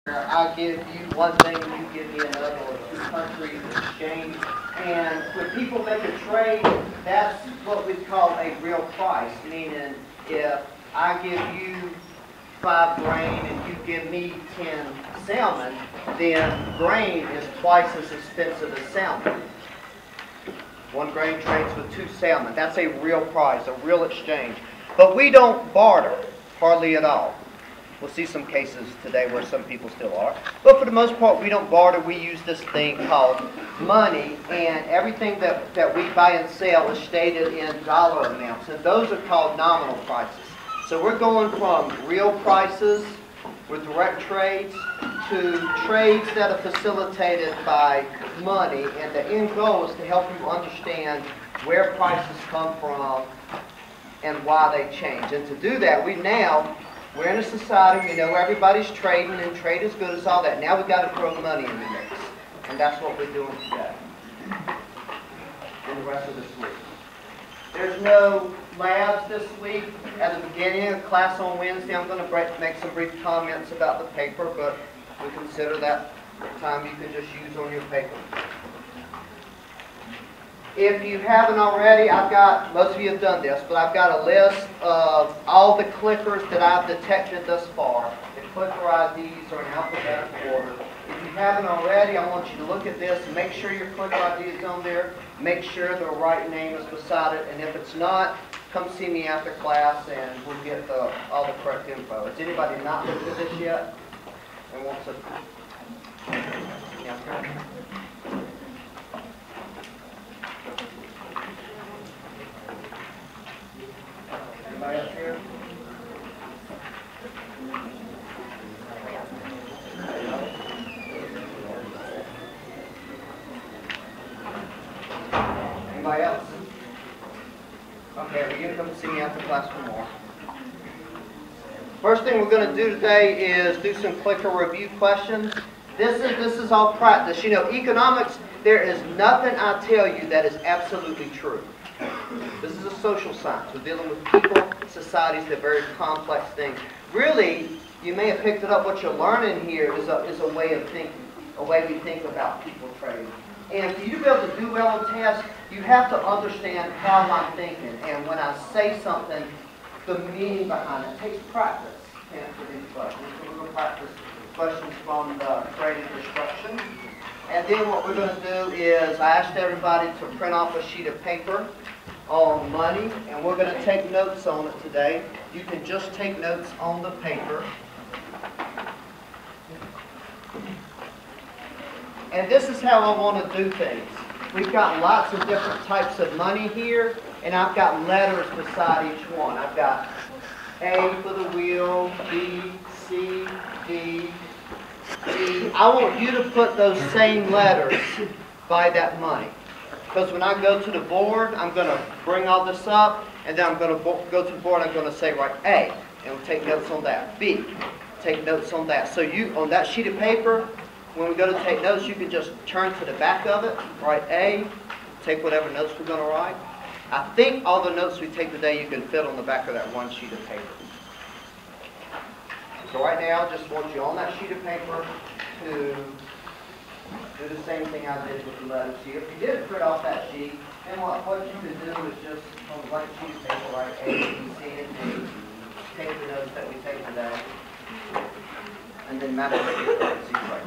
I give you one thing and you give me another, or two countries exchange. And when people make a trade, that's what we call a real price, meaning if I give you 5 grain and you give me 10 salmon, then grain is twice as expensive as salmon. 1 grain trades with 2 salmon. That's a real price, a real exchange. But we don't barter, hardly at all. We'll see some cases today where some people still are. But for the most part, we don't barter. We use this thing called money. And everything that we buy and sell is stated in dollar amounts. And those are called nominal prices. So we're going from real prices with direct trades to trades that are facilitated by money. And the end goal is to help you understand where prices come from and why they change. And to do that, we're in a society, we know everybody's trading, and trade is good as all that. Now we've got to throw money in the mix. And that's what we're doing today. And the rest of this week. There's no labs this week. At the beginning of class on Wednesday, I'm going to make some brief comments about the paper, but we consider that time you can just use on your paper. If you haven't already, most of you have done this, but I've got a list of all the clickers that I've detected thus far. The clicker IDs are in alphabetical order. If you haven't already, I want you to look at this and make sure your clicker ID is on there. Make sure the right name is beside it, and if it's not, come see me after class and we'll get all the correct info. Has anybody not looked at this yet and wants to? Yeah, okay. Anybody else here? Anybody else? Okay, well, you can come see me after class for more. First thing we're going to do today is do some clicker review questions. This is all practice. You know, economics, there is nothing I tell you that is absolutely true. This is a social science. We're dealing with people, societies, they're very complex things. Really, you may have picked it up, what you're learning here is a way of thinking, a way we think about people trading. And for you to be able to do well in tests, you have to understand how I'm thinking. And when I say something, the meaning behind it. It takes practice to answer these questions. So we're going to practice questions from the trading instruction. And then what we're going to do is, I asked everybody to print off a sheet of paper on money, and we're going to take notes on it today. You can just take notes on the paper. And this is how I want to do things. We've got lots of different types of money here, and I've got letters beside each one. I've got A for the wheel, B, C, D, E. I want you to put those same letters by that money. Because when I go to the board, I'm going to bring all this up, and then I'm going to go to the board, I'm going to say, right, A, and we'll take notes on that. B, take notes on that. So you, on that sheet of paper, when we go to take notes, you can just turn to the back of it, write A, take whatever notes we're going to write. I think all the notes we take today you can fit on the back of that one sheet of paper. So right now, I just want you on that sheet of paper to do the same thing I did with the letters here. If you did print off that sheet, then what you can do is just on the blank sheet of paper write A, B, C, and D. Take the notes that we take today, and then match it with the C right.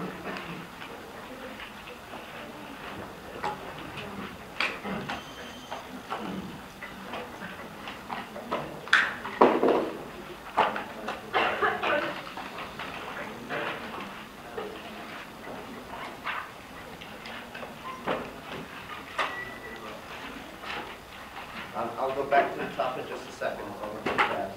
I'll go back to the top in just a second. So we're going to pass.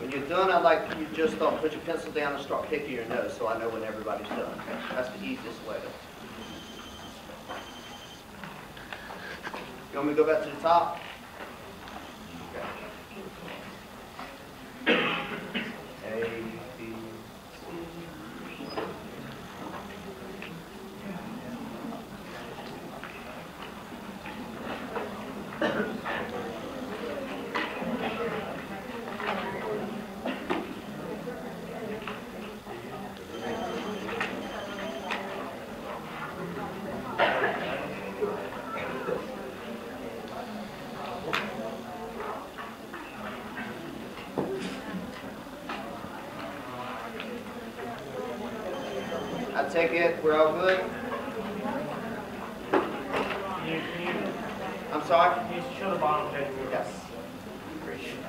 When you're done, I'd like you just don't put your pencil down and start picking your nose so I know when everybody's done. That's the easiest way to. You want me to go back to the top? Okay. A, B, I take it we're all good? I'm sorry? Can you show the bottom page? Yes. Appreciate it.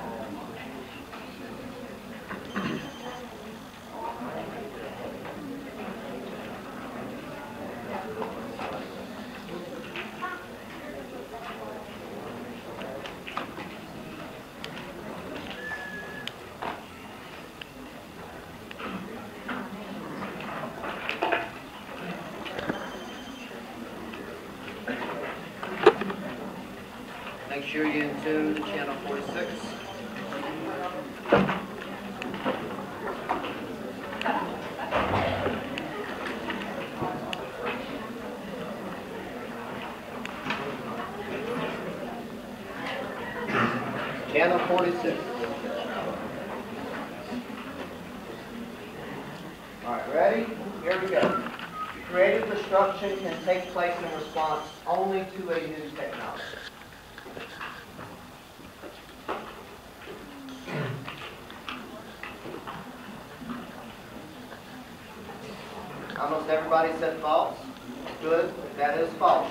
Make sure you in tune to channel 46. Channel 46. All right, ready? Here we go. Creative destruction can take place in response only to a new technology. Almost everybody said false. Good. That is false.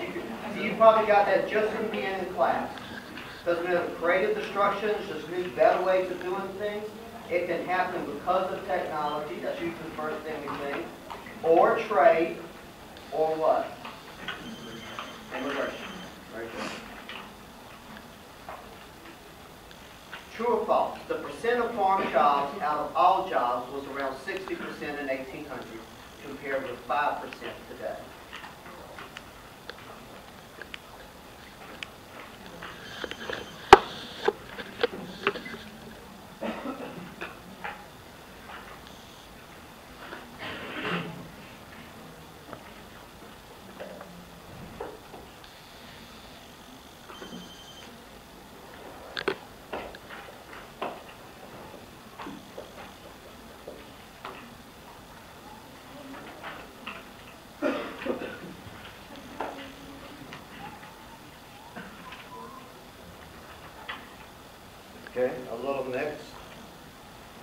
You probably got that just from being in class. Because we have creative destruction, it's just new, better ways of doing things. It can happen because of technology. That's usually the first thing we think. Or trade. Or what? Immigration. Very good. True or false? The percent of farm jobs out of all jobs was around 60% in 1800, compared with 5% today. Okay, a little mixed.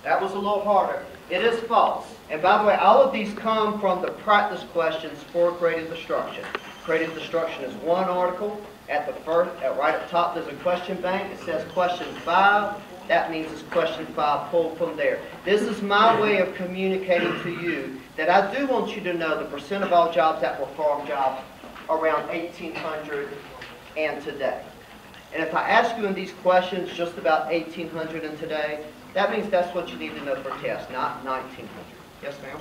That was a little harder. It is false. And by the way, all of these come from the practice questions for creative destruction. Creative destruction is one article. At the first, right at the top, there's a question bank. It says question 5. That means it's question 5 pulled from there. This is my way of communicating to you that I do want you to know the percent of all jobs that were farm jobs around 1800 and today. And if I ask you in these questions just about 1800 and today, that means that's what you need to know for test, not 1900. Yes, ma'am?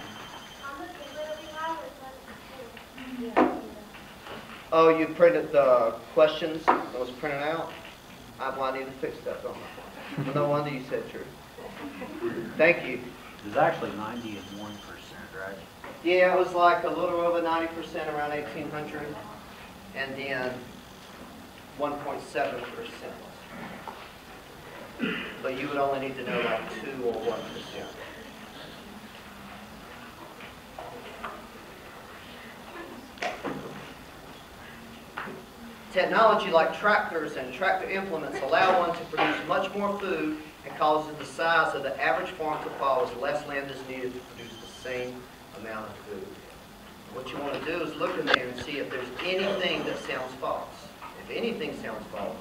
Oh, you printed the questions that was printed out? Well, I need to fix that, don't I? No wonder you said true. Thank you. It's actually 91%, right? Yeah, it was like a little over 90% around 1800, and then 1.7%. But you would only need to know like 2 or 1%. Technology like tractors and tractor implements allow one to produce much more food and causes the size of the average farm to fall as less land is needed to produce the same amount of food. What you want to do is look in there and see if there's anything that sounds false. If anything sounds false,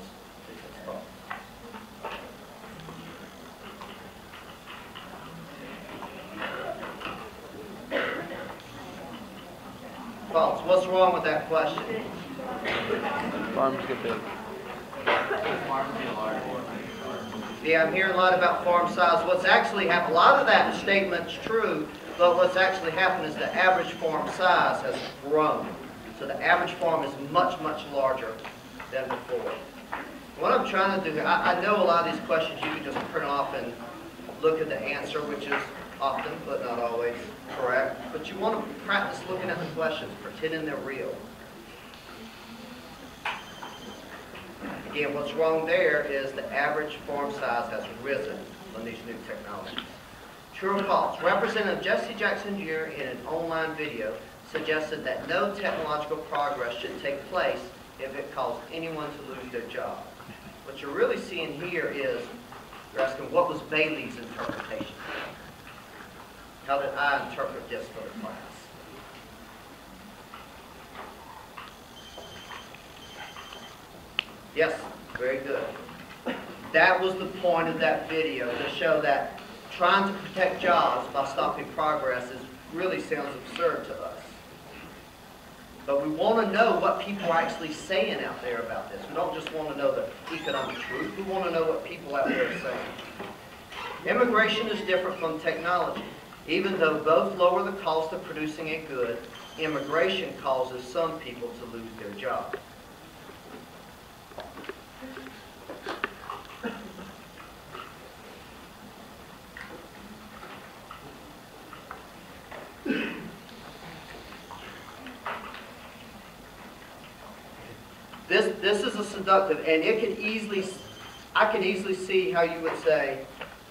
it's false. False. What's wrong with that question? Farms get big. Farms get large. Yeah, I'm hearing a lot about farm size. What's actually happened, a lot of that statement's true, but what's actually happened is the average farm size has grown. So the average farm is much, much larger than before. What I'm trying to do here, I know a lot of these questions you can just print off and look at the answer, which is often, but not always, correct. But you want to practice looking at the questions, pretending they're real. Again, what's wrong there is the average farm size has risen on these new technologies. True or false? Representative Jesse Jackson Jr. in an online video suggested that no technological progress should take place if it caused anyone to lose their job. What you're really seeing here is, you're asking, what was Bailey's interpretation? How did I interpret this for the class? Yes, very good. That was the point of that video, to show that trying to protect jobs by stopping progress really sounds absurd to us. But we want to know what people are actually saying out there about this. We don't just want to know the economic truth. We want to know what people out there are saying. Immigration is different from technology. Even though both lower the cost of producing a good, immigration causes some people to lose their job. This is a seductive, and I can easily see how you would say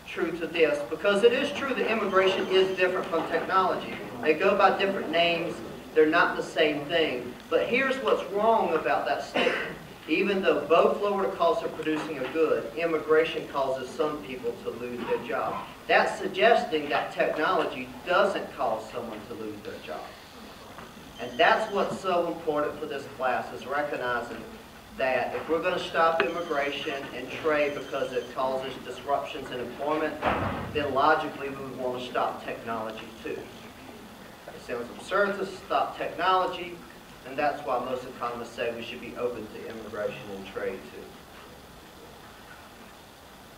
true to this, because it is true that immigration is different from technology. They go by different names, they're not the same thing. But here's what's wrong about that statement. Even though both lower the cost of producing a good, immigration causes some people to lose their job. That's suggesting that technology doesn't cause someone to lose their job. And that's what's so important for this class, is recognizing that if we're going to stop immigration and trade because it causes disruptions in employment, then logically we would want to stop technology too. It sounds absurd to stop technology, and that's why most economists say we should be open to immigration and trade too.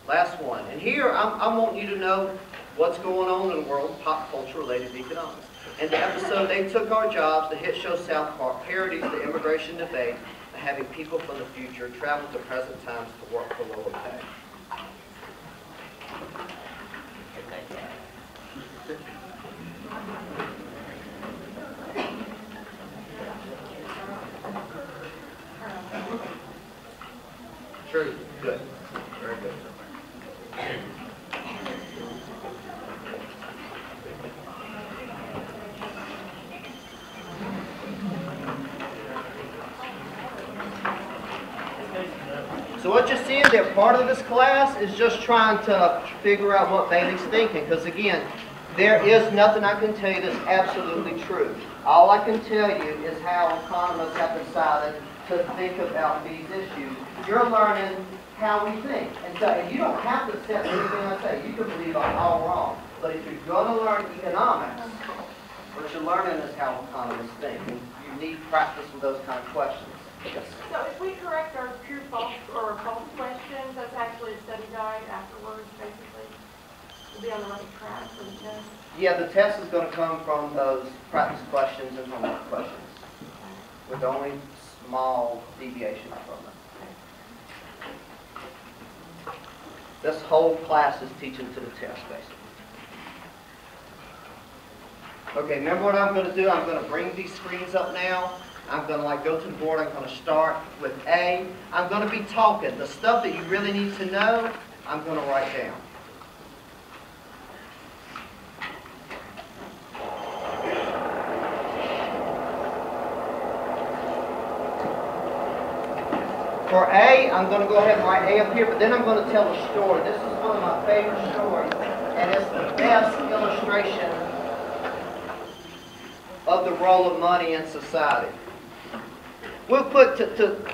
Last one, and here I want you to know what's going on in the world of pop culture related to economics. In the episode They Took Our Jobs, the hit show South Park parodies the immigration debate by having people from the future travel to present times to work for lower pay. True. Good. Very good. So what you're seeing there, part of this class is just trying to figure out what Bailey's thinking. Because again, there is nothing I can tell you that's absolutely true. All I can tell you is how economists have decided to think about these issues. You're learning how we think. And so you don't have to accept anything I say. You can believe I'm all wrong. But if you're going to learn economics, what you're learning is how economists think. And you need practice with those kind of questions. Yes. So if we correct our true false or false questions, that's actually a study guide afterwards, basically. We'll be on the right track for the test. Yeah, the test is going to come from those practice questions and homework questions, with only small deviations from them. This whole class is teaching to the test, basically. Okay, remember what I'm going to do? I'm going to bring these screens up now. I'm going to go to the board. I'm going to start with A. I'm going to be talking. The stuff that you really need to know, I'm going to write down. For A, I'm going to go ahead and write A up here, but then I'm going to tell a story. This is one of my favorite stories, and it's the best illustration of the role of money in society. We'll put,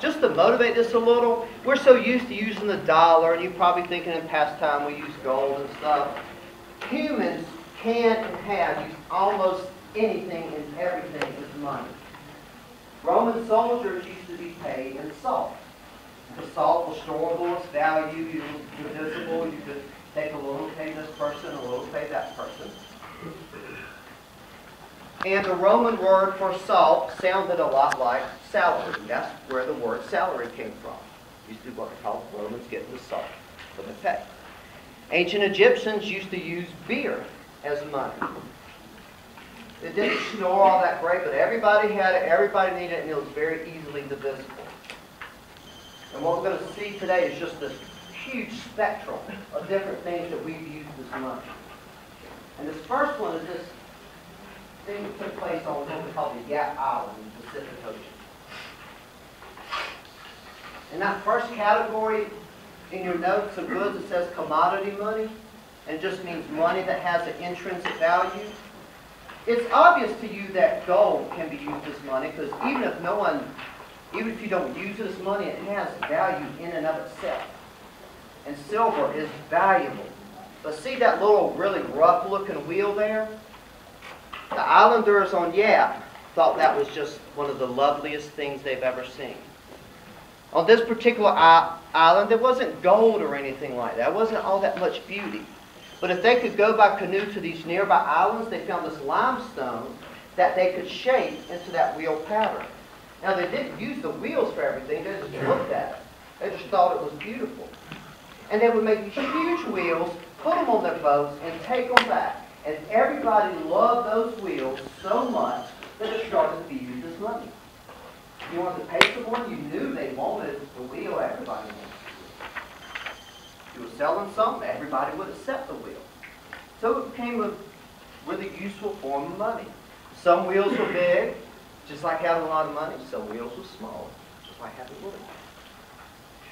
just to motivate this a little, we're so used to using the dollar, and you're probably thinking in past time we use gold and stuff. Humans can and have used almost anything and everything as money. Roman soldiers used to be paid in salt. The salt was storable, it's value, it was divisible. You could take a little, pay this person, a little, pay that person. And the Roman word for salt sounded a lot like salary. That's where the word salary came from. Used to be what they called Romans getting the salt for the pay. Ancient Egyptians used to use beer as money. It didn't store all that great, but everybody had it, everybody needed it, and it was very easily divisible. And what we're going to see today is just this huge spectrum of different things that we've used as money. And this first one is this thing that took place on what we call the Yap Island in the Pacific Ocean. In that first category, in your notes of goods, it says commodity money, and it just means money that has an intrinsic value. It's obvious to you that gold can be used as money, because even if you don't use it as money, it has value in and of itself. And silver is valuable. But see that little really rough looking wheel there? The islanders on Yap thought that was just one of the loveliest things they've ever seen. On this particular island, there wasn't gold or anything like that. There wasn't all that much beauty. But if they could go by canoe to these nearby islands, they found this limestone that they could shape into that wheel pattern. Now, they didn't use the wheels for everything. They just looked at it. They just thought it was beautiful. And they would make these huge wheels, put them on their boats, and take them back. And everybody loved those wheels so much that it started to be used as money. You wanted to pay someone, you knew they wanted the wheel, everybody wanted it. If you were selling something, everybody would accept the wheel. So it became a really useful form of money. Some wheels were big, just like having a lot of money. Some wheels were small, just like having little.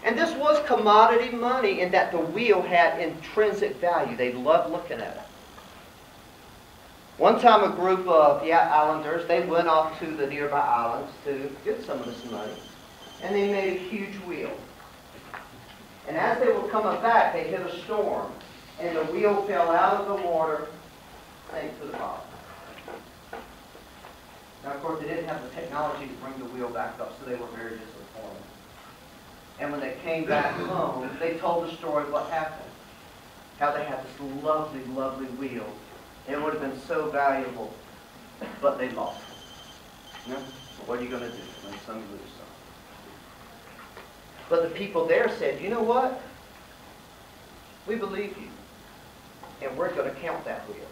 And this was commodity money in that the wheel had intrinsic value. They loved looking at it. One time a group of Yap Islanders, they went off to the nearby islands to get some of this money. And they made a huge wheel. And as they were coming back, they hit a storm. And the wheel fell out of the water, sank to the bottom. Now, of course, they didn't have the technology to bring the wheel back up, so they were very disappointed. And when they came back home, they told the story of what happened. How they had this lovely, lovely wheel. It would have been so valuable, but they lost it. You know? What are you going to do when some lose some? But the people there said, you know what? We believe you, and we're going to count that wheel.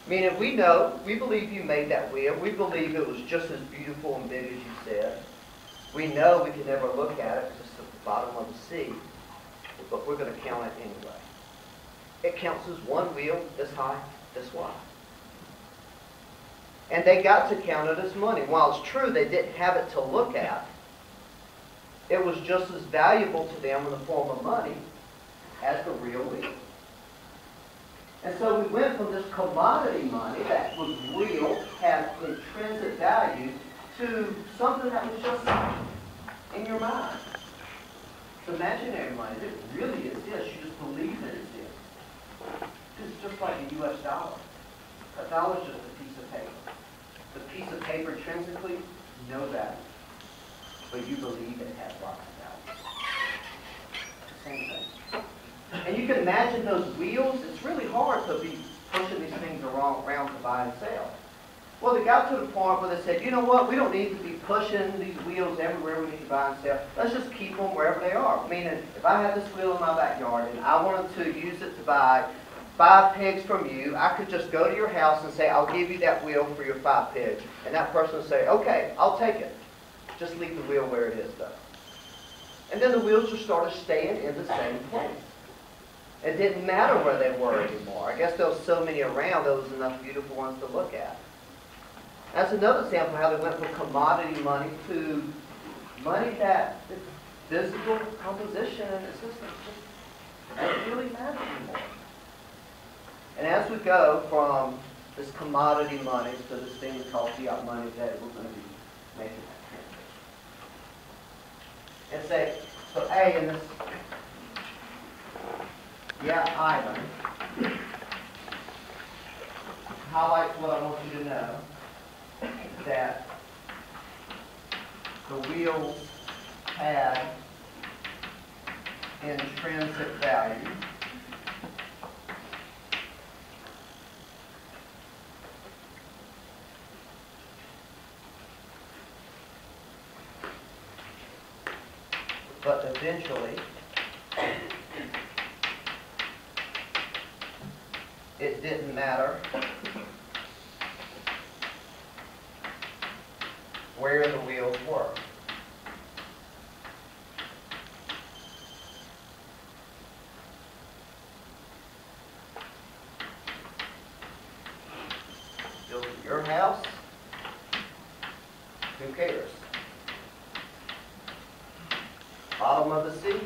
Meaning we believe you made that wheel. We believe it was just as beautiful and big as you said. We know we can never look at it because it's at the bottom of the sea, but we're going to count it anyway. It counts as one wheel, this high, this wide. And they got to count it as money. While it's true they didn't have it to look at, it was just as valuable to them in the form of money as the real wheel. And so we went from this commodity money that was real, had intrinsic value, to something that was just in your mind. It's imaginary money. It really is this. You just believe that it's this. It's just like a U.S. dollar. A dollar is just a piece of paper. The piece of paper intrinsically, no value. But you believe it has lots of value. Same thing. And you can imagine those wheels. It's really hard to be pushing these things around to buy and sell. Well, they got to the point where they said, you know what, we don't need to be pushing these wheels everywhere we need to buy and sell. Let's just keep them wherever they are. Meaning, if I had this wheel in my backyard and I wanted to use it to buy 5 pigs from you, I could just go to your house and say, I'll give you that wheel for your 5 pigs. And that person would say, okay, I'll take it. Just leave the wheel where it is, though. And then the wheels just started staying in the same place. It didn't matter where they were anymore. I guess there was so many around, there was enough beautiful ones to look at. That's another example of how they went from commodity money to money that is physical composition and it's just doesn't really matter anymore. And as we go from this commodity money to this thing we call fiat money today, we're going to be making that transition. And say, so A in this island highlights what I want you to know. That the wheels had intrinsic value. But eventually, it didn't matter where the wheels were. Built at your house, who cares? Bottom of the sea,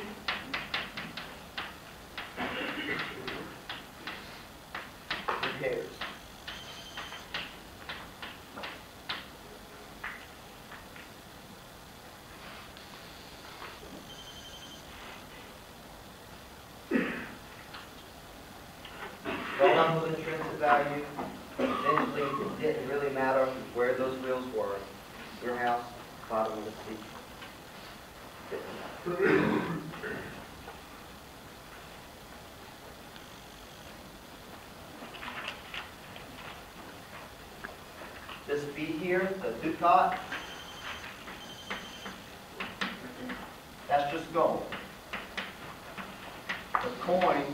who cares? Going on with intrinsic value, eventually it didn't really matter where those wheels were. Your house, bottom of the sea. This bead here, the ducat, that's just gold. The coin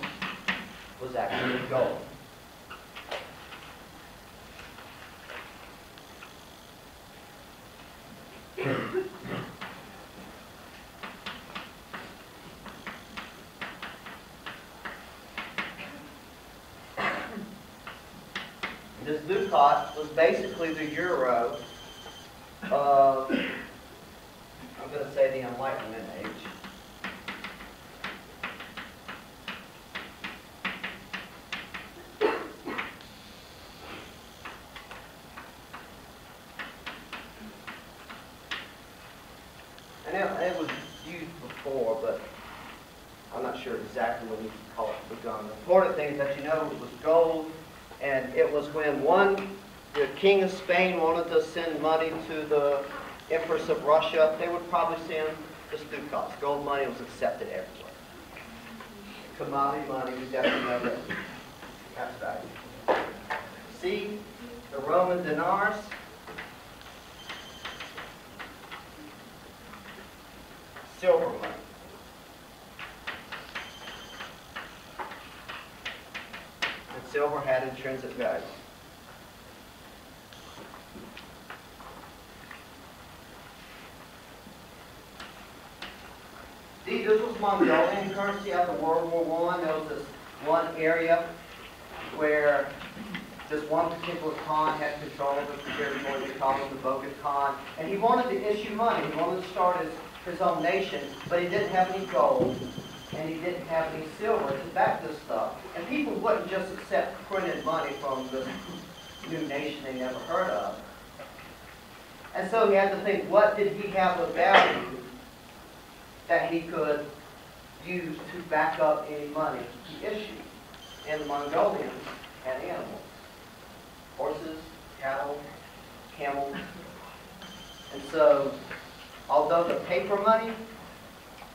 was actually gold. This ducat was basically the euro of, I'm going to say, the Enlightenment age. And it was used before, but I'm not sure exactly when you call it begun. The important thing is that you know it was gold. And it was when the king of Spain wanted to send money to the Empress of Russia, they would probably send just ducats. Gold money was accepted everywhere. Commodity money, we definitely know that. That's value. See, the Roman dinars, silver money. Silver had intrinsic value. See, this was Mongolian currency after World War I. There was this one area where this one particular Khan had control of the territory. They called him the Bogd Khan. And he wanted to issue money. He wanted to start his own nation, but he didn't have any gold. And he didn't have any silver to back this stuff. And people wouldn't just accept printed money from this new nation they never heard of. And so he had to think, what did he have of value that he could use to back up any money he issued? And the Mongolians had animals. Horses, cattle, camels. And so, although the paper money,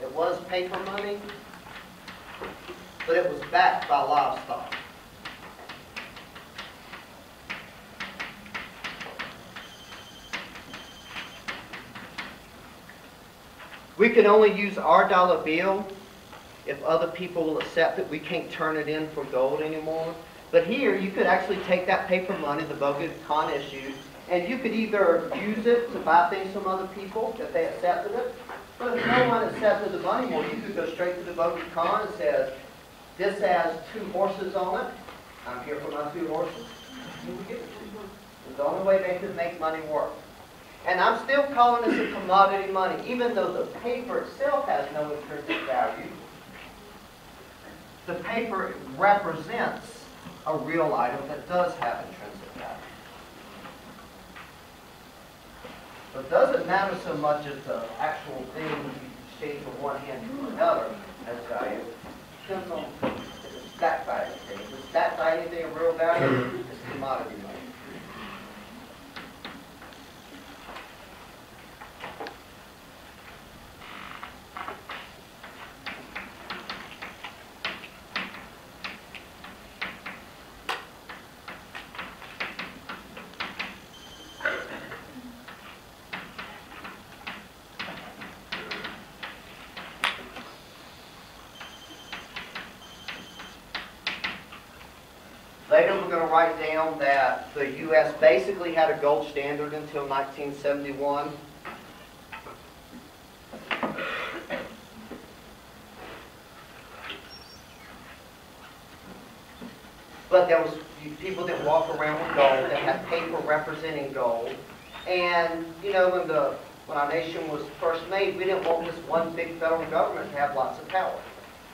it was paper money, but it was backed by livestock. We can only use our dollar bill if other people will accept it. We can't turn it in for gold anymore. But here, you could actually take that paper money the Bogd Khan issued, and you could either use it to buy things from other people if they accepted it. But if no one accepted the money more, you could go straight to the Bogd Khan and says, this has 2 horses on it. I'm here for my 2 horses. You would give it to them. It's the only way they could make money work. And I'm still calling this a commodity money, even though the paper itself has no intrinsic value. The paper represents a real item that does have intrinsic value. So it doesn't matter so much as the actual thing you exchange from one hand to another as value. It depends on if it's stacked by anything. If it's stacked by anything of real value, it's commodity money. Later, we're going to write down that the U.S. basically had a gold standard until 1971. But there was people that walk around with gold. They had paper representing gold. And, you know, when our nation was first made, we didn't want this one big federal government to have lots of power.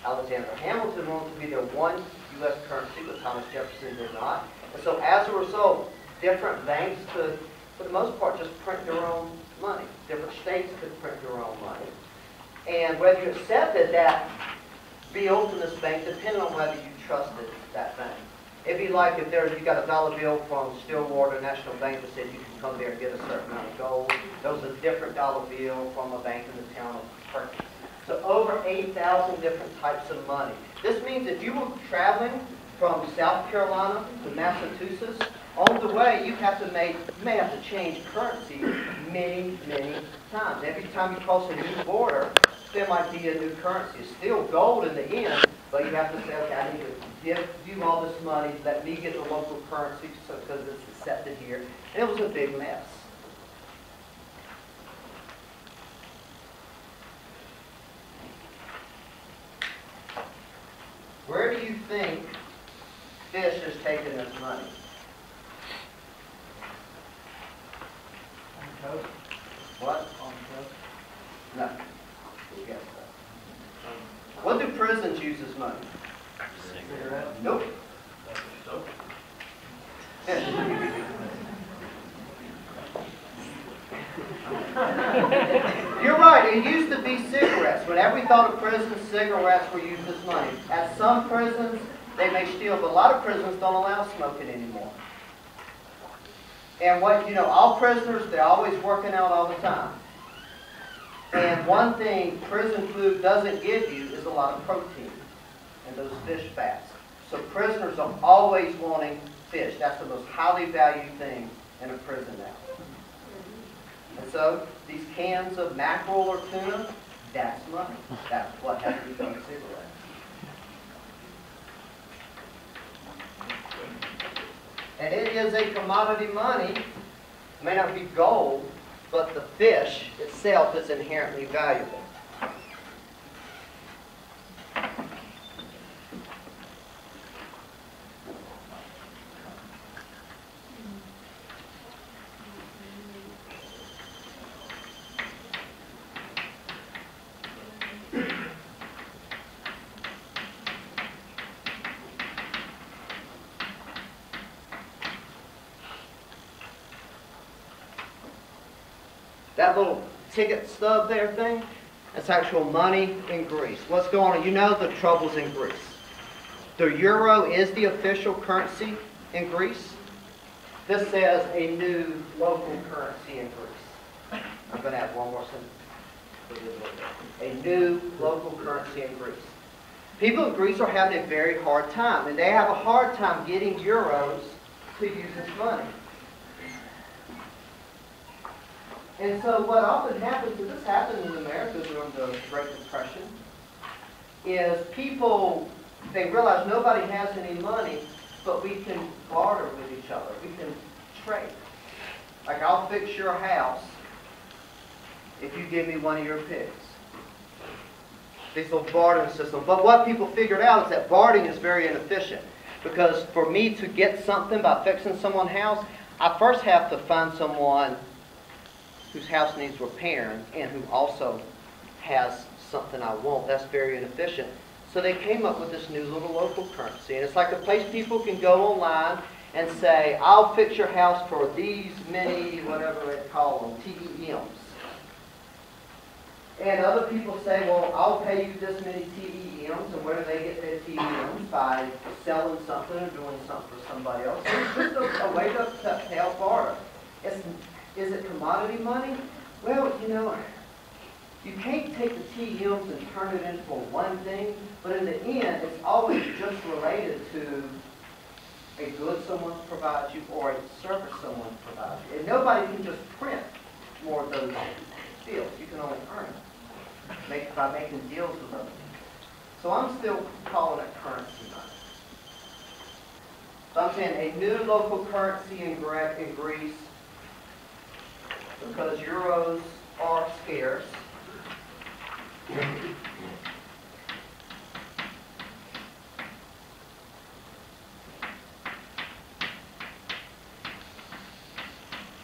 Alexander Hamilton wanted to be their one U.S. currency, but Thomas Jefferson did not. And so as a result, different banks could, for the most part, just print their own money. Different states could print their own money. And whether you accepted that bill from this bank depended on whether you trusted that bank. It'd be like if you got a dollar bill from Stillwater National Bank that said you can come there and get a certain amount of gold. There was a different dollar bill from a bank in the town of Perkins. So over 8,000 different types of money. This means if you were traveling from South Carolina to Massachusetts, on the way you may have to change currency many, many times. Every time you cross a new border, there might be a new currency. It's still gold in the end, but you have to say, okay, I need to give you all this money, let me get the local currency because it's accepted here. And it was a big mess. Where do you think Fish has taken this money? On coast? What? On coast? No. We'll guess that. What do prisons use as money? Cigarette? Nope. You're right, it used to be cigarettes. Whenever we thought of prisons, cigarettes were used as money. At some prisons, they may steal, but a lot of prisons don't allow smoking anymore. And all prisoners, they're always working out all the time. And one thing prison food doesn't give you is a lot of protein and those fish fats. So prisoners are always wanting fish. That's the most highly valued thing in a prison now. And so these cans of mackerel or tuna, that's money. That's what has become cigarettes. And it is a commodity money. It may not be gold, but the fish itself is inherently valuable. That little ticket stub there thing, that's actual money in Greece. What's going on? You know the troubles in Greece. The euro is the official currency in Greece. This says a new local currency in Greece. I'm going to add one more sentence. A new local currency in Greece. People in Greece are having a very hard time, and they have a hard time getting euros to use as money. And so what often happens, and this happened in America during the Great Depression, is people, they realize nobody has any money, but we can barter with each other. We can trade. Like, I'll fix your house if you give me one of your pigs. This little bartering system. But what people figured out is that bartering is very inefficient. Because for me to get something by fixing someone's house, I first have to find someone whose house needs repairing and who also has something I want. That's very inefficient. So they came up with this new little local currency. And it's like a place people can go online and say, I'll fix your house for these many, whatever they call them, TEMs. And other people say, well, I'll pay you this many TEMs. And where do they get their TEMs? By selling something or doing something for somebody else. So it's just a way to help barter. Is it commodity money? Well, you can't take the TEMs and turn it into one thing, but in the end, it's always just related to a good someone provides you or a service someone provides you. And nobody can just print more of those deals. You can only earn it by making deals with others. So I'm still calling it currency money. So I'm saying a new local currency in Greece, because euros are scarce.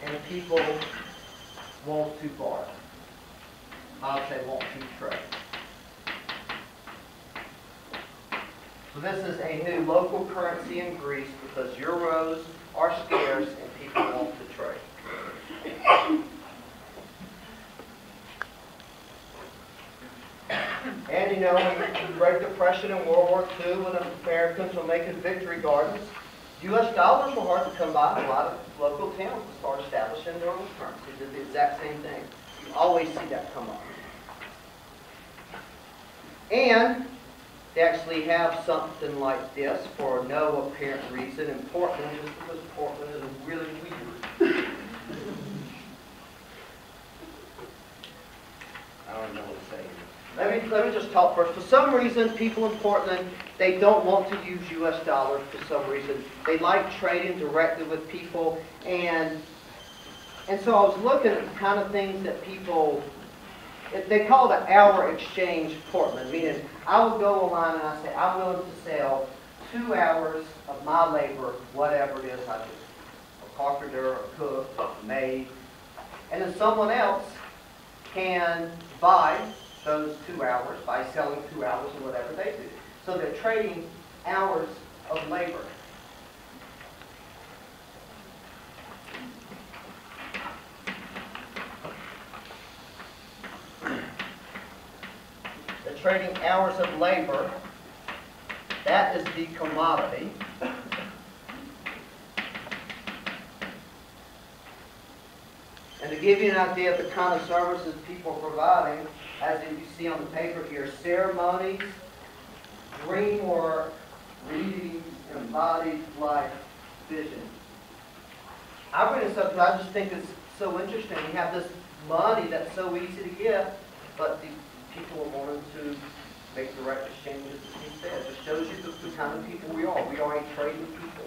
And people want to borrow. I'll say want to trade. So this is a new local currency in Greece because euros are scarce and people want to trade. And you know, in the Great Depression and World War II, when the Americans were making victory gardens, U.S. dollars were hard to come by in a lot of local towns to start establishing their own currency. They did the exact same thing. You always see that come up. And they actually have something like this for no apparent reason in Portland, just because Portland is really weird. I don't know what to say. Let me just talk first. For some reason, people in Portland, they don't want to use U.S. dollars for some reason. They like trading directly with people. And so I was looking at the kind of things that people, they call it an hour exchange Portland, meaning I would go online and I say, I'm willing to sell 2 hours of my labor, whatever it is I do. A carpenter, a cook, a maid. And then someone else can buy those 2 hours by selling 2 hours or whatever they do. So they're trading hours of labor. They're trading hours of labor. That is the commodity. And to give you an idea of the kind of services people are providing, as you see on the paper here, ceremonies, dream work, readings, embodied life, vision. I bring this up because I just think it's so interesting. We have this money that's so easy to get, but the people are wanting to make direct exchanges instead. It just shows you the kind of people we are. We are a trading people.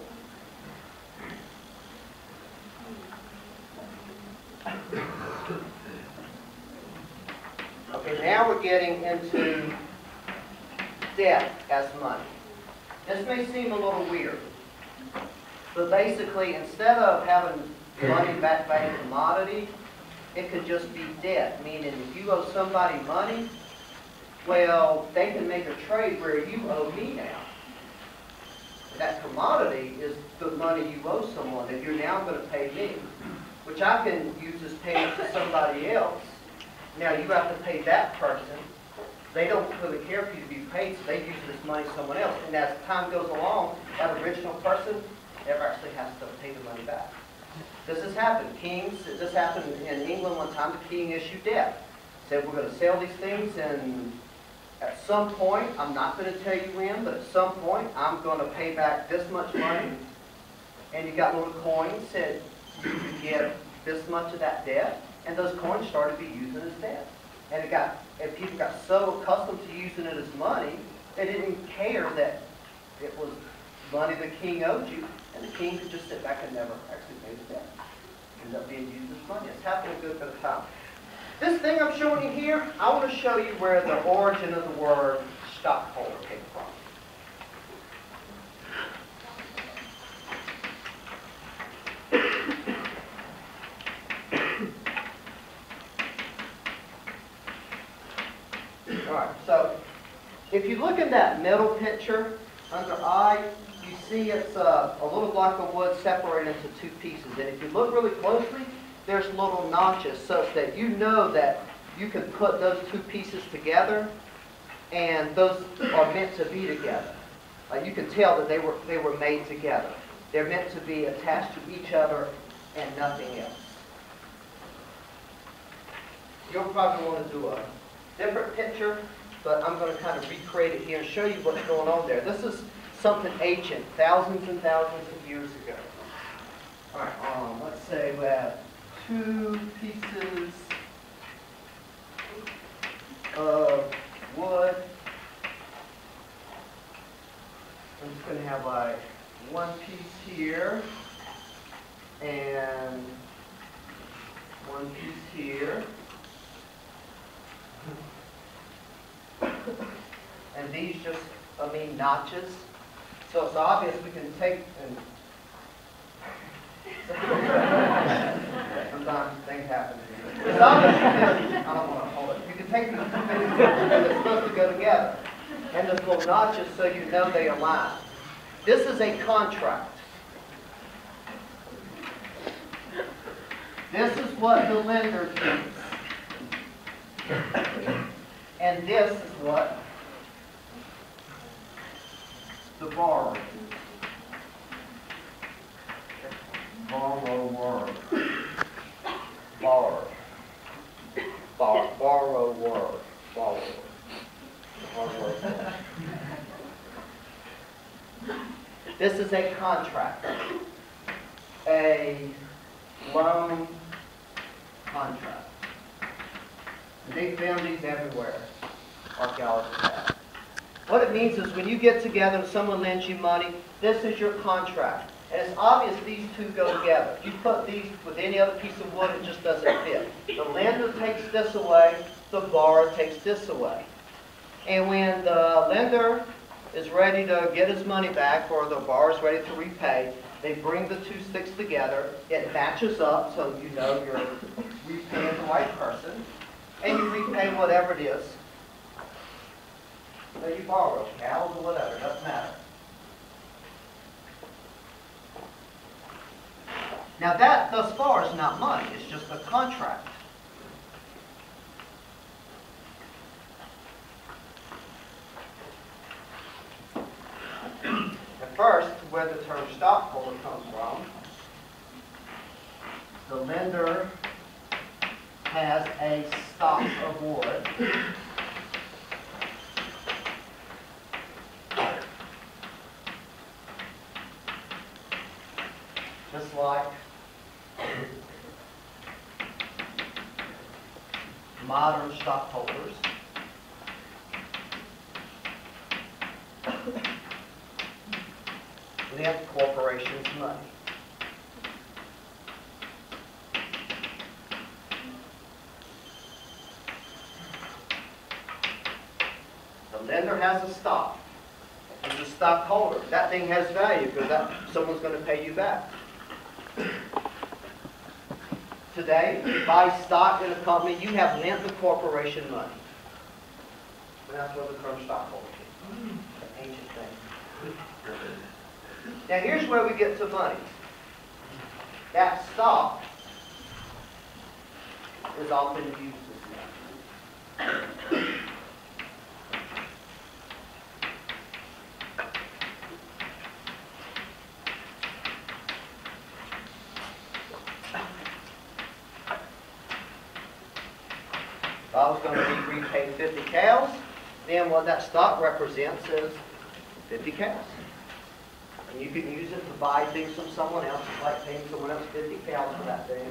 Okay, now we're getting into debt as money. This may seem a little weird, but basically, instead of having money backed by a commodity, it could just be debt, meaning if you owe somebody money, well, they can make a trade where you owe me now. That commodity is the money you owe someone that you're now going to pay me, which I can use as payment to somebody else. Now you have to pay that person. They don't really care for you to be paid, so they use this money to someone else. And as time goes along, that original person never actually has to pay the money back. This has happened. This happened in England one time. The king issued debt. Said, we're going to sell these things, and at some point, I'm not going to tell you when, but at some point, I'm going to pay back this much money. And you got little coins, said you could get this much of that debt. And those coins started to be used as debt. And people got so accustomed to using it as money, they didn't care that it was money the king owed you. And the king could just sit back and never actually pay the debt. It ended up being used as money. It's happened a good bit of time. This thing I'm showing you here, I want to show you where the origin of the word stockholder came from. Alright, so if you look in that middle picture, under I, you see it's a little block of wood separated into 2 pieces. And if you look really closely, there's little notches such that you know that you can put those 2 pieces together and those are meant to be together. You can tell that they were made together. They're meant to be attached to each other and nothing else. You'll probably want to do a different picture, but I'm going to kind of recreate it here and show you what's going on there. This is something ancient, thousands and thousands of years ago. All right, let's say we have 2 pieces of wood. I'm just going to have like one piece here, and one piece here. And these just, notches. So it's obvious we can take and sometimes things happen. It's obvious you can, I don't want to hold it. You can take these two things and it's supposed to go together. And there's little notches so you know they align. This is a contract. This is what the lender keeps. And this is what the borrower keeps. Borrower. Borrower. Borrower. Borrower. This is a contract. A loan contract. They found these everywhere. Archaeologists have. What it means is when you get together and someone lends you money, this is your contract. And it's obvious these two go together. If you put these with any other piece of wood, it just doesn't fit. The lender takes this away, the borrower takes this away. And when the lender is ready to get his money back or the borrower is ready to repay, they bring the two sticks together. It matches up so you know you're repaying the right person. And you repay whatever it is that you borrow, cows or whatever, doesn't matter. Now that, thus far, is not money. It's just a contract. At first, where the term stockholder comes from, the lender has a stock of wood. Just like modern stockholders. They have the corporation's money. The lender has a stock. He's a stockholder. That thing has value because someone's going to pay you back. Today, if you buy stock in a company, you have lent the corporation money. And that's where the term stockholder came from. It's an ancient thing. Now here's where we get to money. That stock is often used as money. If I was going to repay 50 cows, then what that stock represents is 50 cows. And you can use it to buy things from someone else, like paying someone else 50 cows for that thing.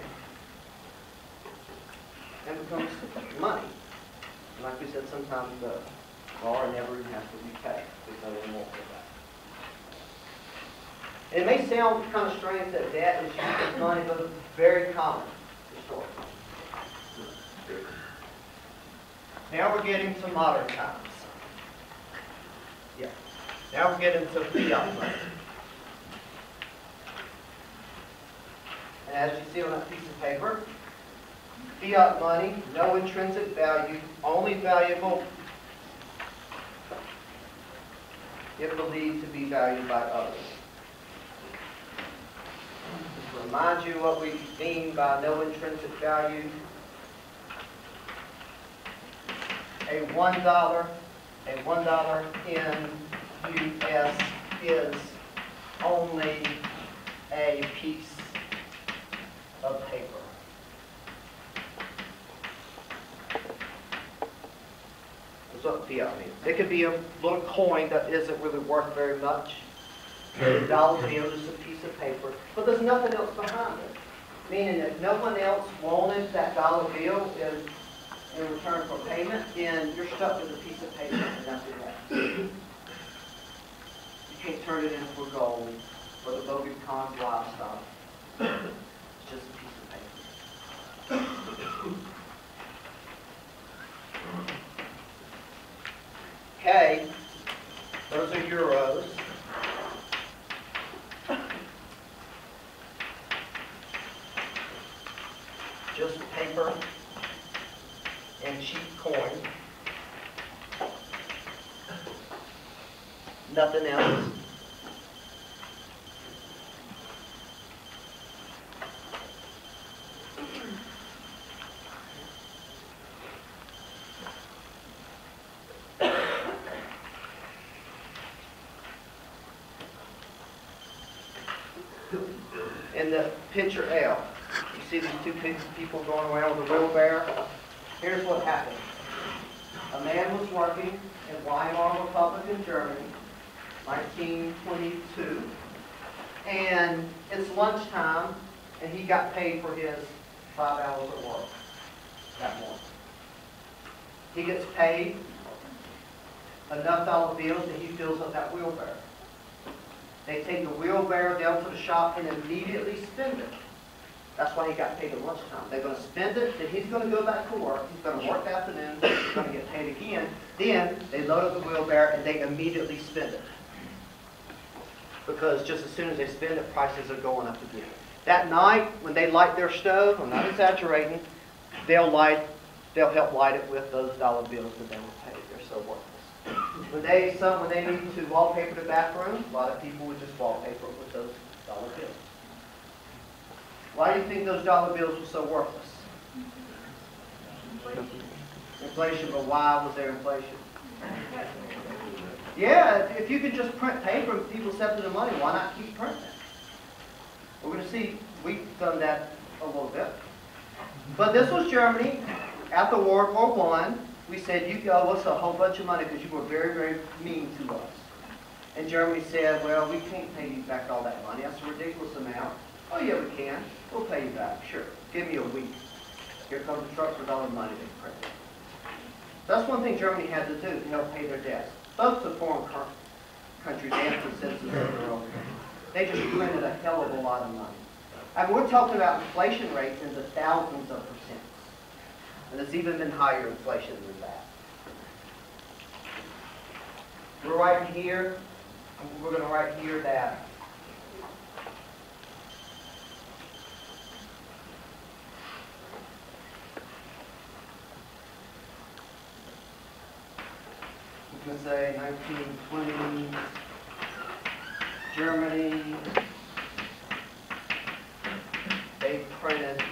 And it becomes money. And like we said, sometimes the borrower never even has to repay because no one won't pay back. It may sound kind of strange that debt is used as money, but it's very common historically. Now we're getting to modern times. Yeah. Now we're getting to fiat money. And as you see on that piece of paper, fiat money, no intrinsic value, only valuable if believed to be valued by others. To remind you what we mean by no intrinsic value, a $1 in US is only a piece of paper. That's what fiat means. It could be a little coin that isn't really worth very much. A dollar bill is just a piece of paper, but there's nothing else behind it. Meaning if no one else wanted that dollar bill in return for payment, then you're stuck with a piece of paper and that's it. You can't turn it into gold. for the Bogan Cons livestock. It's just a piece of paper. Okay, those are euros. Just paper and cheap coin. Nothing else. In the picture L, you see these two people going around with a wheelbarrow? Here's what happened. A man was working in Weimar Republic in Germany, 1922, and it's lunchtime, and he got paid for his 5 hours of work that morning. He gets paid enough dollar bills that he fills up that wheelbarrow. They take the wheelbarrow down to the shop and immediately spend it. That's why he got paid at lunchtime. They're going to spend it, then he's going to go back to work. He's going to work the afternoon, he's going to get paid again. Then they load up the wheelbarrow and they immediately spend it. Because just as soon as they spend it, prices are going up again. That night, when they light their stove, I'm not exaggerating, they'll help light it with those dollar bills that they were paid. They're so worthless. When they need to wallpaper the bathroom, a lot of people would just wallpaper it with those dollar bills. Why do you think those dollar bills were so worthless? Inflation, but why was there inflation? Yeah, if you could just print paper and people accepted the money, why not keep printing? We're going to see, we've done that a little bit. But this was Germany. After World War I, we said, you owe us a whole bunch of money because you were very, very mean to us. And Germany said, well, we can't pay you back all that money. That's a ridiculous amount. Oh, yeah, we can. We'll pay you back. Sure. Give me a week. Here comes the trucks with all the money they printed. That's one thing Germany had to do to help pay their debts. Both the foreign countries and the citizens of their own. They just printed a hell of a lot of money. And we're talking about inflation rates in the thousands of percent. And it's even been higher inflation than that. We're writing here, we're going to write here that we're going to say 1920 Germany, they printed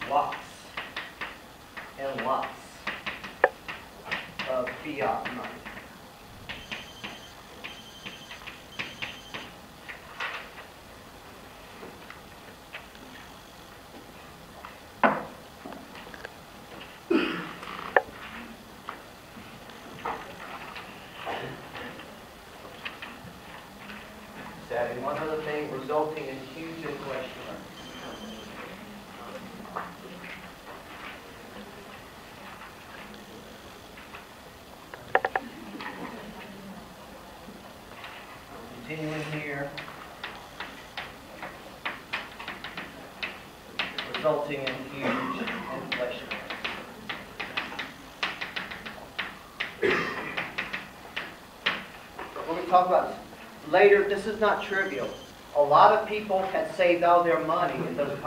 lots and lots of fiat money. And one other thing, resulting in huge inflation. Continuing here, resulting in huge inflation. We're going to talk about later. This is not trivial. A lot of people had saved all their money in those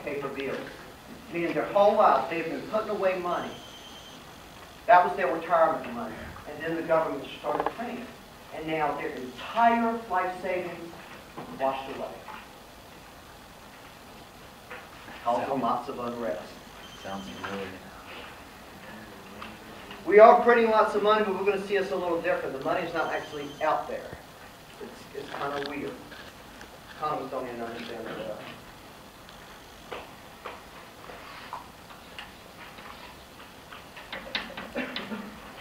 paper bills. Meaning their whole lives, they've been putting away money. That was their retirement money. And then the government started printing it. And now their entire life savings washed away. Causing lots of unrest. Sounds familiar. We are printing lots of money, but we're going to see us a little different. The money's not actually out there. It's kind of weird. Economists don't even understand that.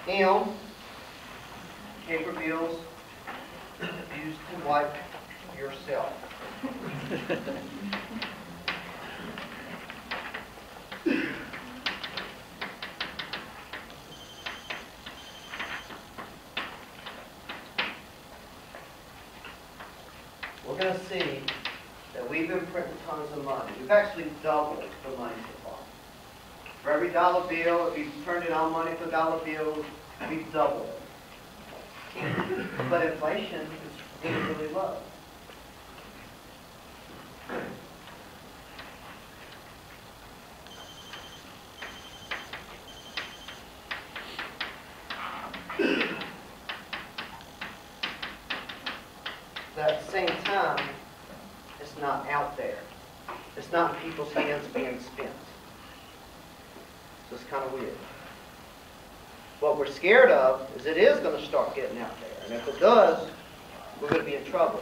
M, paper bills used to wipe yourself. we're going to see that we've been printing tons of money. We've actually doubled the money supply. For every dollar bill, if you turned in our money for dollar bills, we've doubled it. But inflation is really, really low. But at the same time, it's not out there. It's not in people's hands being spent. So it's kind of weird. What we're scared of is it is going to start getting out there. And if it does, we're going to be in trouble.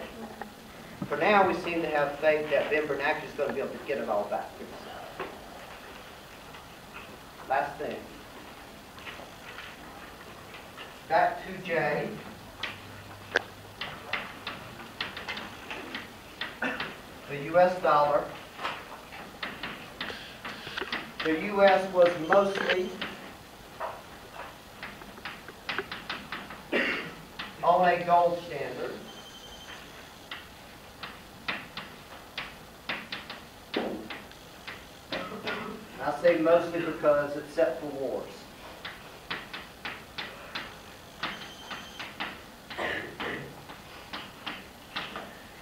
For now, we seem to have faith that Ben Bernanke is going to be able to get it all back. Last thing. Back to Jay. The U.S. dollar. The U.S. was mostly on a gold standard. I say mostly because it's set for wars.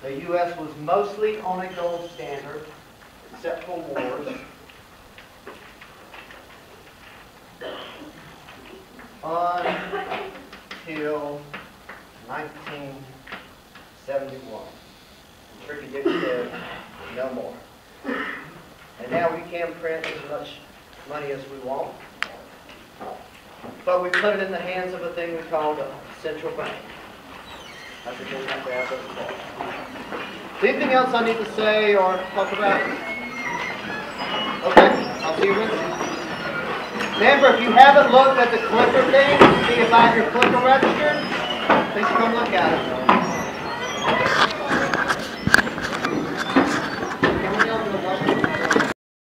The U.S. was mostly on a gold standard, except for wars. Until 1971. Tricky Dick said, no more. And now we can print as much money as we want. But we put it in the hands of a thing we call the central bank. That's the thing that we have thus far. Anything else I need to say or talk about? Okay, I'll see you Wednesday. Remember, if you haven't looked at the clicker thing, see if I have your clicker registered, please come look at it.